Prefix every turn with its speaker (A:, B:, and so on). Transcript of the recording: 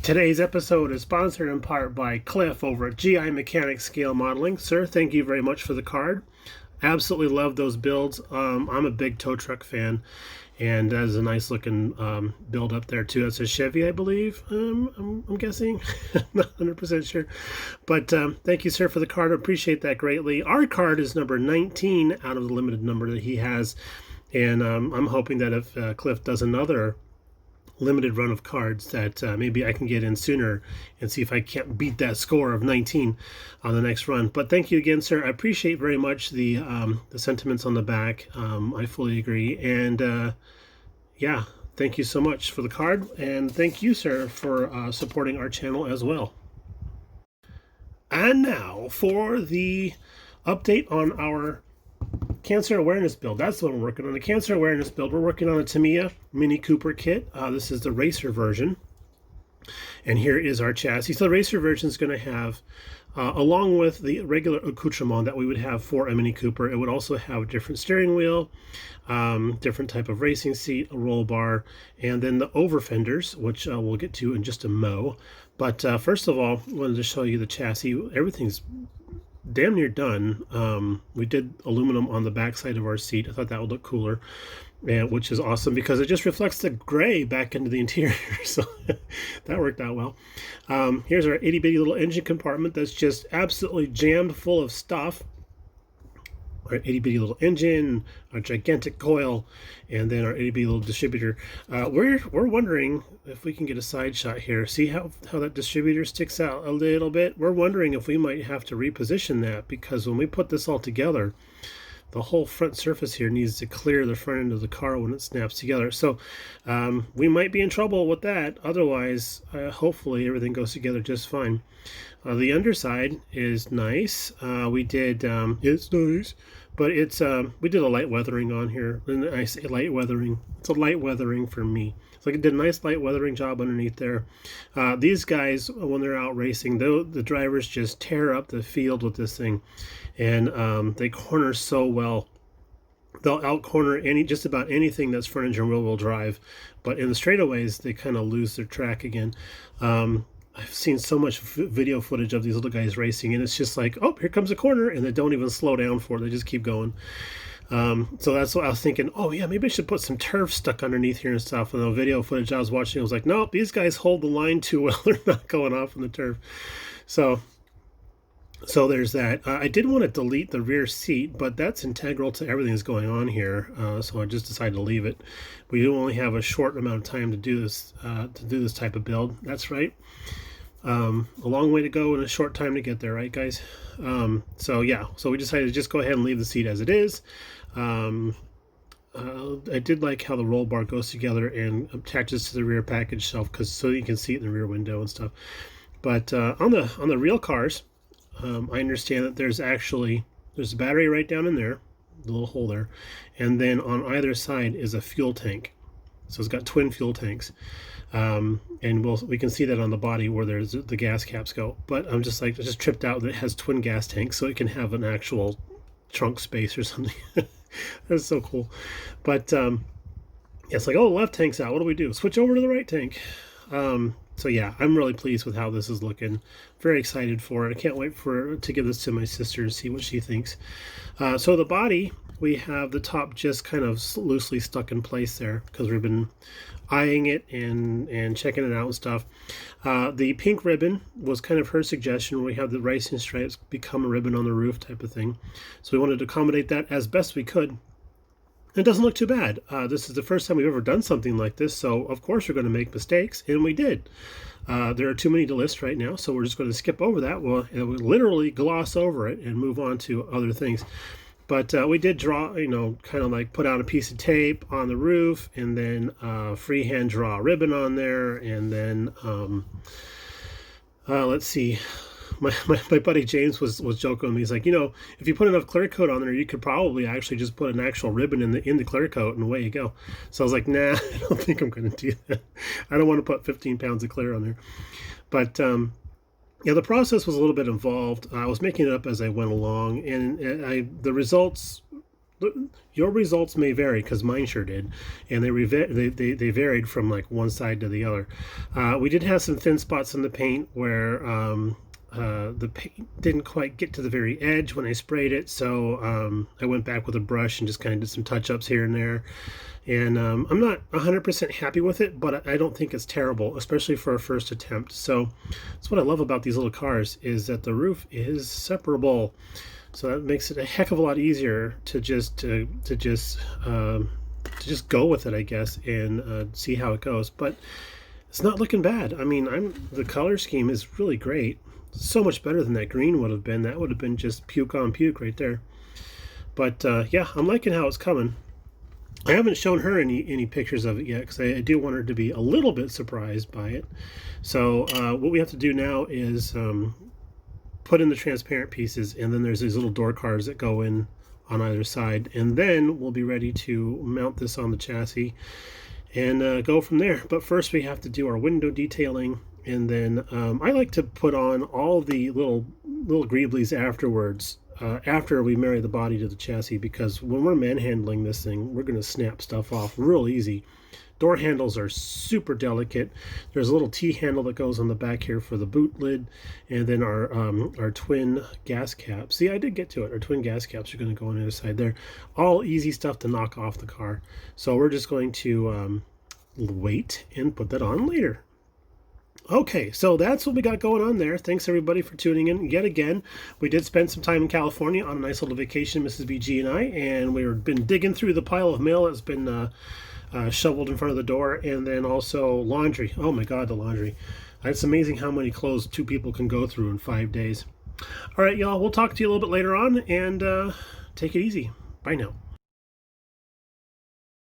A: Today's episode is sponsored in part by Cliff over at GI Mechanics Scale Modeling. Sir, thank you very much for the card. Absolutely love those builds. I'm a big tow truck fan, and that is a nice looking build up there too. That's a Chevy, I believe. I'm guessing, not 100% sure. But thank you, sir, for the card. I appreciate that greatly. Our card is number 19 out of the limited number that he has, and I'm hoping that if Cliff does another limited run of cards that maybe I can get in sooner and see if I can't beat that score of 19 on the next run. But thank you again, sir. I appreciate very much the sentiments on the back. I fully agree. And yeah, thank you so much for the card. And thank you, sir, for supporting our channel as well. And now for the update on our Cancer Awareness build. That's what we're working on. The Cancer Awareness build. We're working on a Tamiya Mini Cooper kit. This is the racer version. And here is our chassis. So the racer version is going to have, along with the regular accoutrement that we would have for a Mini Cooper, it would also have a different steering wheel, different type of racing seat, a roll bar, and then the over fenders, which we'll get to in just a mo. But first of all, I wanted to show you the chassis. Everything's damn near done. We did aluminum on the back side of our seat. I thought that would look cooler, and which is awesome because it just reflects the gray back into the interior. So that worked out well. Here's our itty bitty little engine compartment that's just absolutely jammed full of stuff. Our itty bitty little engine, our gigantic coil, and then our itty bitty little distributor. We're wondering if we can get a side shot here. See how that distributor sticks out a little bit? We're wondering if we might have to reposition that, because when we put this all together, the whole front surface here needs to clear the front end of the car when it snaps together. So we might be in trouble with that. Otherwise, hopefully everything goes together just fine. The underside is nice. We did, it's nice, but it's, we did a light weathering on here. And I say light weathering, it's a light weathering for me. So I did a nice light weathering job underneath there. These guys, when they're out racing, the drivers just tear up the field with this thing. And they corner so well. They'll out corner just about anything that's front engine rear wheel drive. But in the straightaways, they kind of lose their track again. I've seen so much video footage of these little guys racing, and it's just like, oh, here comes a corner, and they don't even slow down for it. They just keep going. So that's what I was thinking. Oh yeah, maybe I should put some turf stuck underneath here and stuff. And the video footage I was watching, I was like, nope, these guys hold the line too well. They're not going off in the turf. So there's that. I did want to delete the rear seat, but that's integral to everything that's going on here. So I just decided to leave it. We do only have a short amount of time to do this type of build. That's right. A long way to go and a short time to get there, right, guys? So yeah, so we decided to just go ahead and leave the seat as it is. I did like how the roll bar goes together and attaches to the rear package shelf, so you can see it in the rear window and stuff. But on the real cars, I understand that there's a battery right down in there, the little hole there, and then on either side is a fuel tank. So it's got twin fuel tanks, and we can see that on the body where there's the gas caps go. But I'm just tripped out that it has twin gas tanks, so it can have an actual trunk space or something. That's so cool. But it's like, oh, left tank's out. What do we do? Switch over to the right tank. So yeah, I'm really pleased with how this is looking. Very excited for it. I can't wait to give this to my sister and see what she thinks. So the body, we have the top just kind of loosely stuck in place there because we've been eyeing it and checking it out and stuff. The pink ribbon was kind of her suggestion, where we have the racing stripes become a ribbon on the roof type of thing. So we wanted to accommodate that as best we could. It doesn't look too bad. This is the first time we've ever done something like this, so of course we're going to make mistakes, and we did. There are too many to list right now, so we're just going to skip over that. We'll literally gloss over it and move on to other things. But we did draw, kind of like put out a piece of tape on the roof, and then freehand draw a ribbon on there, and then let's see. My buddy James was joking with me. He's like, if you put enough clear coat on there, you could probably actually just put an actual ribbon in the clear coat, and away you go. So I was like, nah, I don't think I'm going to do that. I don't want to put 15 pounds of clear on there. But yeah, the process was a little bit involved. I was making it up as I went along, and the results Your results may vary because mine sure did, and they varied from like one side to the other. We did have some thin spots in the paint where the paint didn't quite get to the very edge when I sprayed it, so I went back with a brush and just kind of did some touch-ups here and there. And I'm not 100% happy with it, but I don't think it's terrible, especially for a first attempt. So that's what I love about these little cars, is that the roof is separable. So that makes it a heck of a lot easier to just go with it, I guess, and see how it goes. But it's not looking bad. I mean, the color scheme is really great. So much better than that green would have been. That would have been just puke on puke right there. But yeah, I'm liking how it's coming. I haven't shown her any pictures of it yet because I do want her to be a little bit surprised by it. So what we have to do now is put in the transparent pieces, and then there's these little door cards that go in on either side, and then we'll be ready to mount this on the chassis and go from there. But first we have to do our window detailing, and then I like to put on all the little greeblies afterwards, after we marry the body to the chassis, because when we're manhandling this thing, we're going to snap stuff off real easy. Door handles are super delicate. There's a little T-handle that goes on the back here for the boot lid, and then our twin gas caps. See, I did get to it. Our twin gas caps are going to go on the other side there. All easy stuff to knock off the car. So we're just going to wait and put that on later. Okay, so that's what we got going on there. Thanks everybody for tuning in yet again. We did spend some time in California on a nice little vacation, Mrs. BG and I, and we've been digging through the pile of mail that's been shoveled in front of the door, and then also laundry. Oh my God, the laundry. It's amazing how many clothes two people can go through in 5 days. All right, y'all, we'll talk to you a little bit later on, and take it easy. Bye now.